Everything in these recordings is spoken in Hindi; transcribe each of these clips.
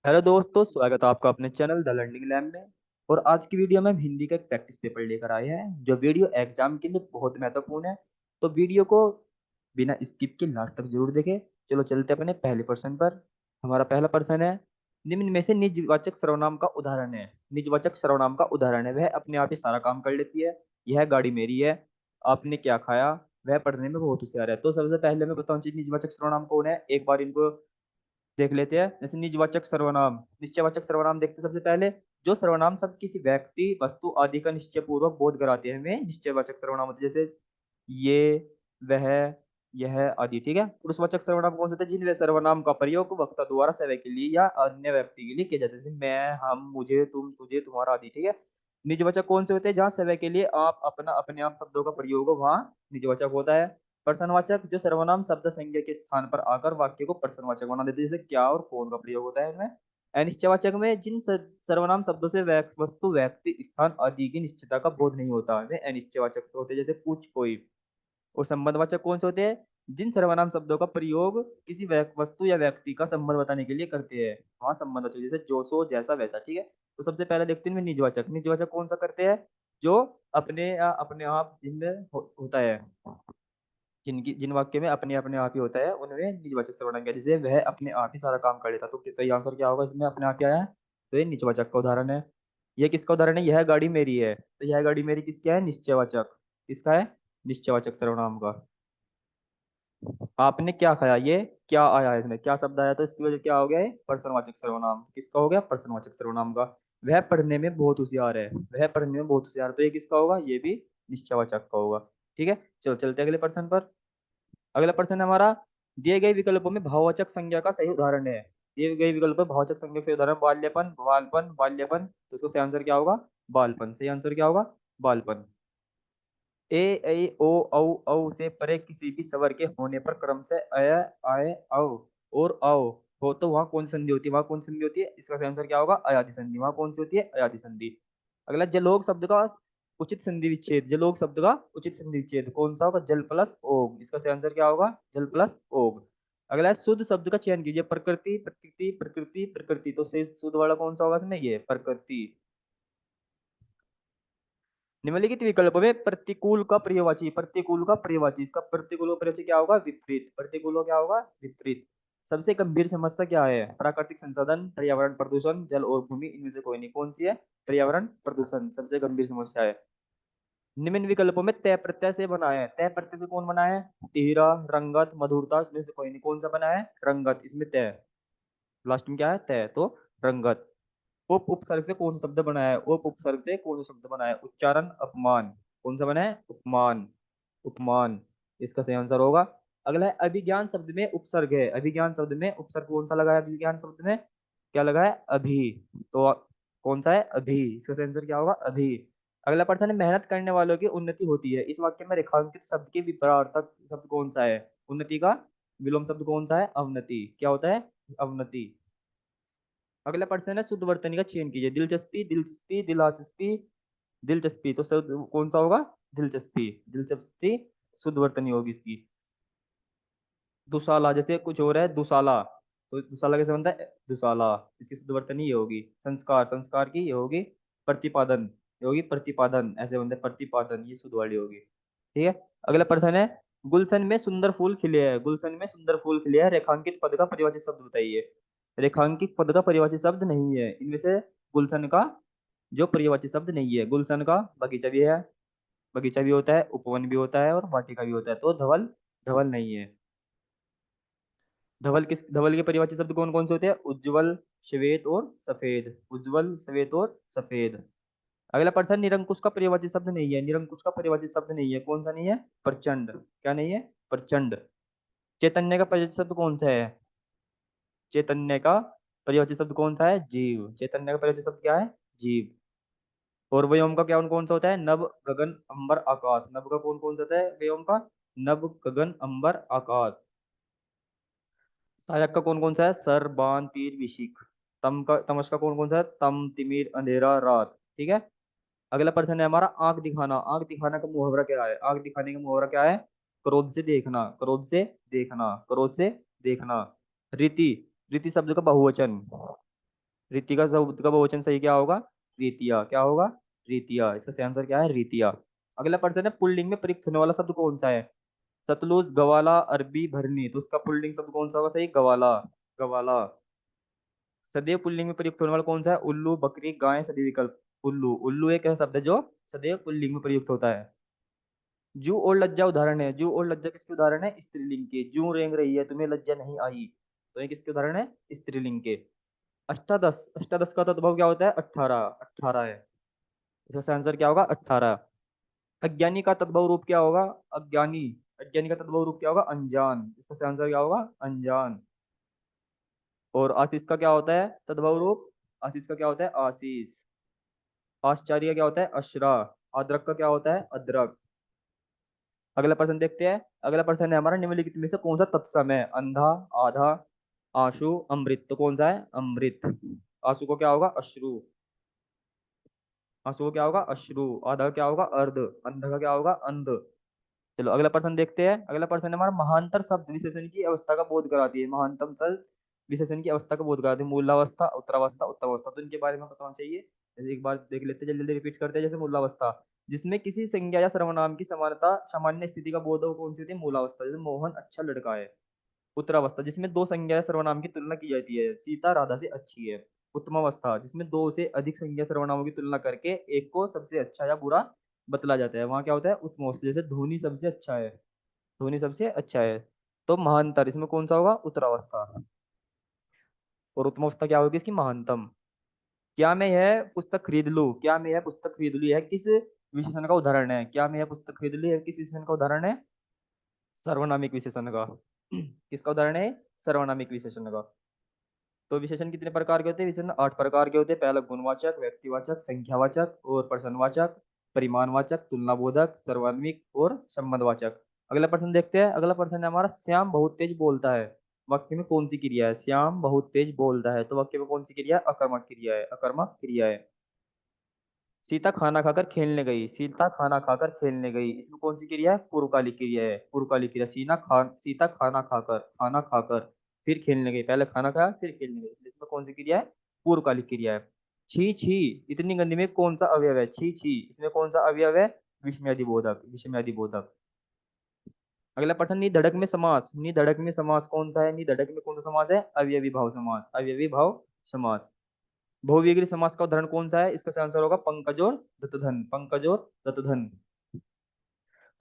हेलो दोस्तों, स्वागत है आपका अपने चैनल द लर्निंग लैब में। और आज की वीडियो में हम हिंदी का एक प्रैक्टिस पेपर लेकर आए हैं जो वीडियो एग्जाम के लिए बहुत महत्वपूर्ण है। तो वीडियो को बिना स्किप के लास्ट तक जरूर देखें। चलो चलते अपने पहले प्रश्न पर। हमारा पहला प्रश्न है, निम्न में से निजवाचक सर्वनाम का उदाहरण है। निजवाचक सर्वनाम का उदाहरण है, वह अपने आप ही सारा काम कर लेती है। यह गाड़ी मेरी है। आपने क्या खाया। वह पढ़ने में बहुत होशियार है। तो सबसे पहले मैं बताऊं चीज, निजवाचक सर्वनाम कौन है, एक बार इनको देख लेते हैं। जैसे निजवाचक सर्वनाम, निश्चयवाचक सर्वनाम देखते हैं सबसे पहले। जो सर्वनाम शब्द किसी व्यक्ति, वस्तु आदि का निश्चय पूर्वक बोध कराते हैं वे निश्चयवाचक सर्वनाम होते हैं। जैसे ये, वह, यह आदि। ठीक है। पुरुषवाचक सर्वनाम कौन से होते हैं, जिन वे सर्वनाम का प्रयोग वक्ता द्वारा सवय के लिए या अन्य व्यक्ति के लिए किया जाता है। जैसे मैं, हम, मुझे, तुम, तुझे, तुम्हारा आदि। ठीक है। निजवाचक कौन से होते हैं, जहाँ सवय के लिए आप, अपना, अपने आप शब्दों का प्रयोग हो वहाँ निजवाचक होता है। प्रश्नवाचक, जो सर्वनाम शब्द संज्ञा के स्थान पर आकर वाक्य को प्रश्नवाचक बना देते हैं। जैसे क्या और कौन का प्रयोग होता है इनमें। अनिश्चयवाचक में जिन सर्वनाम शब्दों से वस्तु, व्यक्ति, स्थान आदि की निश्चितता का बोध नहीं होता वे अनिश्चयवाचक होते हैं। जैसे कुछ, कोई। और संबंधवाचक कौन से होते हैं, जिन सर्वनाम शब्दों का प्रयोग किसी वस्तु या व्यक्ति का संबंध बताने के लिए करते हैं वहां संबंधवाचक। जैसे जो, सो, जैसा, वैसा। ठीक है। तो सबसे पहले देखते हैं निजवाचक। निजवाचक कौन सा करते हैं, जो अपने या अपने आप जिनमें होता है, जिनकी जिन वाक्य में अपने अपने आप ही होता है उनमें निजवाचक सर्वनाम किया। जैसे वह अपने आप ही सारा काम कर लेता। तो सही आंसर क्या होगा, इसमें अपने आप ही आया है। तो ये निजवाचक का उदाहरण है। यह किसका उदाहरण है, यह गाड़ी मेरी है। तो यह गाड़ी मेरी किसका है, निश्चयवाचक। किसका है, निश्चयवाचक सर्वनाम का। आपने क्या खाया, ये क्या आया है, इसमें क्या शब्द आया तो इसकी वजह क्या हो गया है, प्रश्नवाचक सर्वनाम। किसका हो गया, प्रश्नवाचक सर्वनाम का। वह पढ़ने में बहुत होशियार है, वह पढ़ने में बहुत होशियार है। तो ये किसका होगा, ये भी निश्चयवाचक का होगा। ठीक है। चलो चलते हैं अगले प्रश्न पर। अगला प्रश्न है हमारा, दिए गए विकल्पों में भाववाचक संज्ञा का सही उदाहरण है। दिए गए विकल्प में भाववाचक संज्ञा का सही उदाहरण, बाल्यपन, बालपन, बाल्यपन। तो इसका सही आंसर क्या होगा, बालपन। सही आंसर क्या होगा, बालपन। ए, ऐ, ओ, औ से परे किसी भी स्वर के होने पर क्रम से अय, आय, औ और औ हो तो वहां कौन सी संधि होती है, वहां कौन सी संधि होती है। इसका सही आंसर क्या होगा, अयादि संधि। वहां कौन सी होती है, अयादि संधि। अगला, जलोग शब्द का उचित संधि विच्छेद। जलोग शब्द का उचित संधि विच्छेद कौन सा होगा, जल प्लस ओग। इसका सही आंसर क्या होगा, जल प्लस ओग। अगला है, शुद्ध शब्द का चयन कीजिए। प्रकृति, प्रकृति, प्रकृति, प्रकृति। तो से शुद्ध वाला कौन सा होगा इसमें, ये प्रकृति। निम्नलिखित विकल्पों में प्रतिकूल का पर्यायवाची, प्रतिकूल का पर्यायवाची। इसका प्रतिकूल का पर्यायवाची क्या होगा, विपरीत। प्रतिकूल का क्या होगा, विपरीत। सबसे गंभीर समस्या क्या है, प्राकृतिक संसाधन, पर्यावरण प्रदूषण, जल और भूमि। इनमें से कोई नहीं। कौन सी है, पर्यावरण प्रदूषण सबसे गंभीर समस्या है। निम्न विकल्पों में तय प्रत्यय से बना है। तय प्रत्यय से कौन बना है, तिहरा, रंगत, मधुरता। इसमें से कोई नहीं। कौन सा बना है, रंगत। इसमें तय, लास्ट में क्या है, तय। तो रंगत। उप उपसर्ग से कौन सा शब्द बना है, उप उपसर्ग से कौन सा शब्द बना है, उच्चारण, अपमान। कौन सा बना है, उपमान, उपमान। इसका सही आंसर होगा। अगला है, अभिज्ञान शब्द में उपसर्ग है। अभिज्ञान शब्द में उपसर्ग कौन सा लगा है, अभिज्ञान शब्द में क्या लगा है, अभी। तो कौन सा है, अभी। इसका सही आंसर क्या होगा, अभी। अगला प्रश्न है, मेहनत करने वालों की उन्नति होती है। इस वाक्य में रेखांकित शब्द के विपरीतार्थक शब्द कौन सा है। उन्नति का विलोम शब्द कौन सा है, अवनति। क्या होता है, अवनति। अगला प्रश्न है, शुद्ध वर्तनी का चयन कीजिए। दिलचस्पी, दिलचस्पी, दिलचस्पी, दिलचस्पी। तो कौन सा होगा, दिलचस्पी। दिलचस्पी शुद्ध वर्तनी होगी इसकी। दुसाला, जैसे कुछ हो रहा है, दुसाला। तो दुसाला कैसे बनता है, दुसाला। इसकी शुद्ध वर्तनी ये होगी। संस्कार, संस्कार की ये होगी प्रतिपादन। ये होगी प्रतिपादन, ऐसे बनता है प्रतिपादन। ये शुद्ध वाली होगी। ठीक है। अगला प्रश्न है, गुलशन में सुंदर फूल खिले हैं। गुलशन में सुंदर फूल खिले हैं, रेखांकित पद का परिभाषित शब्द बताइए। रेखांकित पद का परिभाषित शब्द नहीं है इनमें से। गुलशन का जो पर्यायवाची शब्द नहीं है, गुलशन का बगीचा भी है, बगीचा भी होता है, उपवन भी होता है और वाटिका भी होता है। तो धवल, धवल नहीं है। धवल किस, धवल के पर्यायवाची शब्द कौन कौन से होते हैं, उज्जवल, श्वेत और सफेद। उज्जवल, श्वेत और सफेद। अगला प्रश्न, निरंकुश का पर्यायवाची शब्द नहीं है। निरंकुश का पर्यायवाची शब्द नहीं है। कौन सा नहीं है, प्रचंड। क्या नहीं है, प्रचंड। चैतन्य का पर्यायवाची शब्द कौन सा है, चैतन्य का पर्यायवाची शब्द कौन सा है, जीव। चैतन्य का पर्यायवाची शब्द क्या है, जीव। और व्योम का क्या कौन सा होता है, नभ, गगन, अंबर, आकाश। नभ का कौन कौन सा होता है, व्योम का नभ, गगन, अंबर, आकाश। सहायक का कौन कौन सा है, सर, बाण, तीर, विशिख। तम का, तमस का कौन कौन सा है, तम, तिमिर, अंधेरा, रात। ठीक है। अगला प्रश्न है हमारा, आंख दिखाना। आंख दिखाना का मुहावरा क्या है, आंख दिखाने का मुहावरा क्या है, क्रोध से देखना, क्रोध से देखना, क्रोध से देखना। रीति, रीति शब्द का बहुवचन। रीतिका शब्द का बहुवचन सही क्या होगा? रीतिया। क्या होगा? रीतिया। इसका सही आंसर क्या है? रीतिया। अगला प्रश्न है, पुल्लिंग में प्रयुक्त होने वाला शब्द कौन सा है? सतलुज, गवाला, अरबी, भरनी। तो उसका पुल्लिंग शब्द कौन सा होगा? सही, गवाला। गवाला। सदैव पुल्लिंग में प्रयुक्त होने वाला कौन सा है? उल्लू, बकरी, गाय। सदैव विकल्प। उल्लू। उल्लू एक ऐसा शब्द है जो सदैव पुल्लिंग में प्रयुक्त होता है। जू और लज्जा उदाहरण है। जू और लज्जा किसके उदाहरण है? स्त्रीलिंग के। जू रेंग रही है, तुम्हें लज्जा नहीं आई। तो ये किसके उदाहरण है? स्त्रीलिंग के। अष्टादश। अष्टादश का तद्भव क्या होता है? 18। 18 है। इसका आंसर क्या होगा? 18। अज्ञानी का तद्भव रूप क्या होगा? अज्ञानी। अज्ञानी का तद्भव रूप क्या होगा? अनजान। इसका सही आंसर क्या होगा? अनजान। और आशीष का क्या होता है तद्भव रूप? आशीष का क्या होता है? आशीष। आश्चर्य का क्या होता है? अशरा। अदरक का क्या होता है? अदरक। अगला प्रश्न देखते हैं। अगला प्रश्न है हमारा, निम्नलिखित में से कौन सा तत्सम है? अंधा, आधा, आशु, अमृत। तो कौन सा है? अमृत। आशु को क्या होगा? अश्रु। आंसू को क्या होगा? अश्रु। आधा का क्या होगा? अर्ध। अंध का क्या होगा? अंध। चलो अगला प्रश्न देखते हैं। अगला प्रश्न हमारा, महांतर शब्द विशेषण की अवस्था का बोध कराती है। महानतम शब्द विशेषण की अवस्था का बोध कराती है। मूलावस्था, उत्तरावस्था, उत्तरावस्था। तो इनके बारे में पता होना चाहिए। जैसे एक बार देख लेते हैं, जल्दी जल्दी रिपीट करते हैं। जैसे मूलावस्था, जिसमें किसी संज्ञा या सर्वनाम की समानता सामान्य स्थिति का बोध हो, कौन सी होती है? मूलावस्था। जैसे मोहन अच्छा लड़का है। उत्तरावस्था, जिसमें दो संज्ञा या सर्वनाम की तुलना की जाती है। सीता राधा से अच्छी है। उत्तमावस्था, जिसमें दो से अधिक संज्ञा सर्वनामों की तुलना करके एक को सबसे अच्छा या बुरा बतला जाता है, वहां क्या होता है? उत्तमावस्था। जैसे धोनी सबसे अच्छा है। धोनी सबसे अच्छा है। तो महानतर इसमें कौन सा होगा? उत्तरावस्था। और उत्तमावस्था क्या होगी इसकी? महानतम। क्या मैं यह पुस्तक खरीद लूं? क्या मैं यह पुस्तक खरीद लूं, यह किस विशेषण का उदाहरण है? क्या मैं यह पुस्तक खरीद लूं, यह किस विशेषण का उदाहरण है? सर्वनामिक विशेषण का। किसका उदाहरण है? सर्वनामिक विशेषण का। तो विशेषण कितने प्रकार के होते हैं? विशेषण 8 प्रकार के होते हैं। पहला गुणवाचक, व्यक्तिवाचक, संख्यावाचक और प्रश्नवाचक, परिमाणवाचक, तुलनाबोधक, सर्वान्विक और संबंधवाचक। अगला प्रश्न देखते हैं। अगला प्रश्न है हमारा, श्याम बहुत तेज बोलता है। वाक्य में कौन सी क्रिया है? श्याम बहुत तेज बोलता है। तो वाक्य में कौन सी क्रिया है? अकर्मक क्रिया है। अकर्मक क्रिया है। सीता खाना खाकर खेलने गई। सीता खाना खाकर खेलने गई, इसमें कौन सी क्रिया है? पूर्वकालिक क्रिया है। पूर्वकालिक क्रिया। सीता खाना खाकर, खाना खाकर फिर खेलने गई। पहले खाना खाया फिर खेलने गई, इसमें कौन सी क्रिया है? पूर्वकालिक क्रिया है। छी छी, इतनी गंदी में कौन सा अवयव है? छी छी, इसमें कौन सा अवयव है? विस्मयादि बोधक। विस्मयादि बोधक। अगला प्रश्न, निधड़क में समास। निधड़क में समास कौन सा है? निधड़क में कौन सा समास है? अवयवी भाव समास। अवयवी भाव समास। बहुव्रीहि समास का उदाहरण कौन सा है? इसका सही आंसर होगा पंकज और दत्तधन। पंकज और दत्तधन।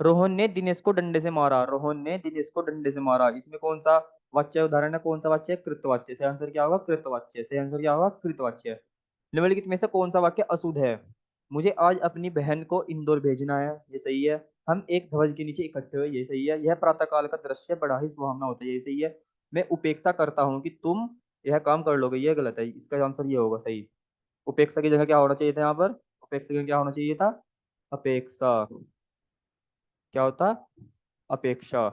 रोहन ने दिनेश को डंडे से मारा। रोहन ने दिनेश को डंडे से मारा, इसमें कौन सा वाच्य उदाहरण है? कौन सा वाच्य है? कृतवाच्य। सही आंसर क्या होगा? कृतवाच्य। सही आंसर क्या होगा? कृतवाच्य। निम्नलिखित में से कौन सा वाक्य अशुद्ध है? मुझे आज अपनी बहन को इंदौर भेजना है, ये सही है। हम एक ध्वज के नीचे इकट्ठे हुए, ये सही है। यह प्रातःकाल का दृश्य बड़ा ही सुहावना होता है, ये सही है। मैं उपेक्षा करता हूँ कि तुम यह काम कर लोगे, ये गलत है। इसका आंसर ये होगा सही। उपेक्षा की जगह क्या होना चाहिए था यहाँ पर? उपेक्षा की जगह क्या होना चाहिए था? अपेक्षा। क्या होता? अपेक्षा।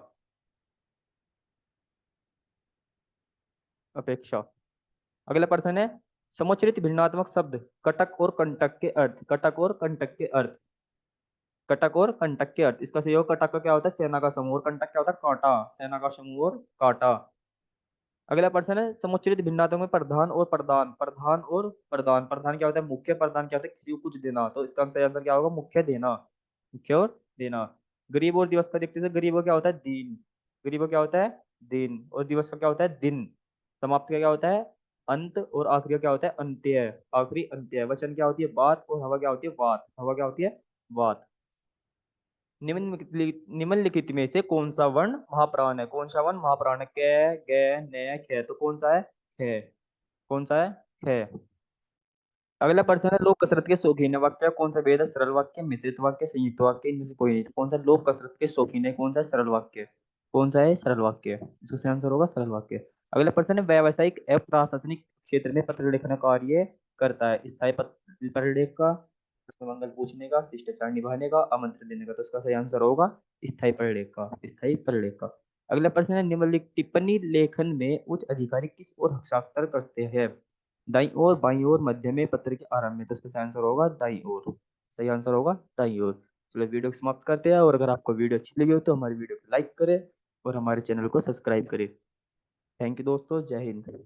अपेक्षा। अगला प्रश्न है, समुच्चरित भिन्नात्मक शब्द कटक और कंटक के अर्थ। कटक और कंटक के अर्थ। कटक और कंटक के अर्थ। इसका सही होगा, कटक का क्या होता है? सेना का समूह। और कंटक क्या होता है? कांटा। सेना का समूह और कांटा। अगला प्रश्न है, समुच्चरित भिन्नात्मक में प्रधान और प्रदान। प्रधान और प्रदान। प्रधान क्या होता है? मुख्य। प्रदान क्या होता है? किसी को कुछ देना। तो इसका सही आंसर क्या होगा? मुख्य देना। मुख्य और देना। गरीब और दिवस का देखते हैं। गरीब का क्या होता है? दीन। गरीब का क्या होता है? दिन। और दिवस का क्या होता है? दिन। समाप्त का क्या होता है? अंत। और आखिरी का क्या होता है? अंत्य। आखिरी अंत्य। वचन क्या होती है? बात। और हवा क्या होती है? बात। हवा क्या होती है? बात। निम्नलिखित में से कौन सा वर्ण महाप्राण है? कौन सा वर्ण महाप्राण है? कै, गे, ने, खे। तो कौन सा है? खे। कौन सा है? खे। अगला प्रश्न है, लोग कसरत के शौकीन है। वाक्य कौन सा भेद है? सरल वाक्य, मिश्रित वाक्य, संयुक्त वाक्य, इनमें से कोई नहीं। तो कौन सा लोग कसरत के शौकीन है? कौन सा है? सरल वाक्य। कौन सा है? सरल वाक्य। इसका सही आंसर होगा सरल वाक्य। अगला प्रश्न है, व्यावसायिक एवं प्रशासनिक क्षेत्र में पत्र लिखना कार्य करता है। स्थायी पत्र लेख का, प्रश्न मंगल पूछने का, शिष्टाचार निभाने का, आमंत्रण देने का। तो इसका सही आंसर होगा स्थायी प्रलेख का। स्थायी प्रलेख का। अगला प्रश्न है, निम्नलिखित टिप्पणी लेखन में उच्च अधिकारी किस ओर हस्ताक्षर करते हैं? दाईं ओर, बाईं ओर, मध्य में, पत्र के आरंभ में। तो इसका सही आंसर होगा दाईं ओर। सही आंसर होगा दाईं ओर। चलो वीडियो को समाप्त करते हैं। और अगर आपको वीडियो अच्छी लगी हो तो हमारी वीडियो को लाइक करें और हमारे चैनल को सब्सक्राइब करें। थैंक यू दोस्तों। जय हिंद।